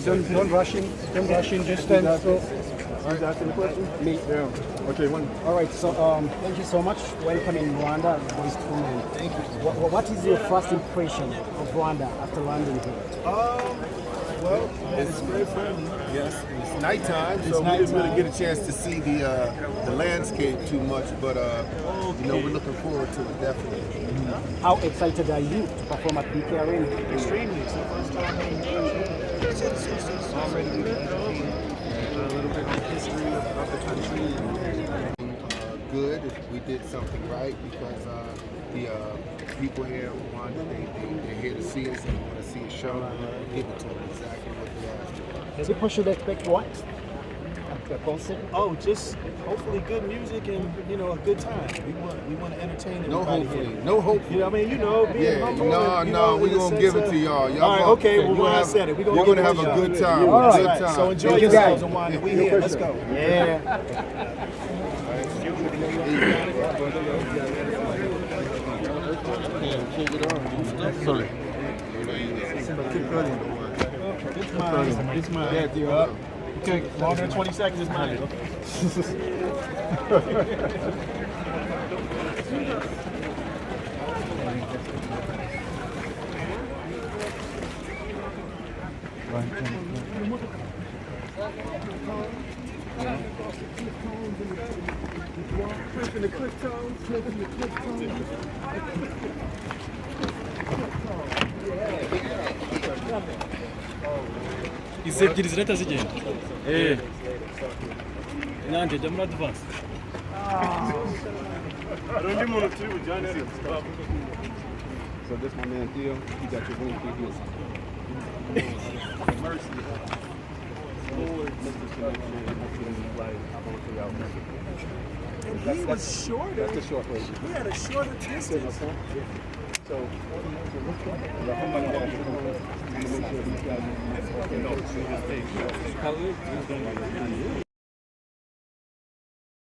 Don't rush in. Don't rush in. Just stand still. Asking the question? Me. Yeah. Okay, one. All right. So, thank you so much. Welcome in Rwanda. Voice Women. Thank you. What is your first impression of Rwanda after landing here? Well, it's very friendly. Yes, it's nighttime, so we didn't really get a chance to see the landscape too much, but you know, we're looking forward to it definitely. How excited are you to perform at BK Arena? Extremely. It's the first time already we've entertained a little bit of the history of the country. Good if we did something right because the people here in Rwanda, they're here to see us and want to see a show. Give it to them exactly what they asked for. People should expect what? A concert? Oh, just hopefully good music and a good time. We want to entertain everybody. No hopefully, here. no hopefully. You know what I mean? Being humble. No, we're gonna give it to y'all. All right, okay. Well, when I said it, we're gonna have a good time. All right. Good time. So enjoy yourselves and Rwanda. We here. Let's go. Yeah. Sorry. It's mine. Yeah, okay, longer than 20 seconds is mine. izi ebyiri zirahita zigenda nanjye jya muri advance hari undi muntu turi bujyane So this my man Theo, he got your wing through his mercy. And he was shorter. That's the short version. He had a shorter distance. So,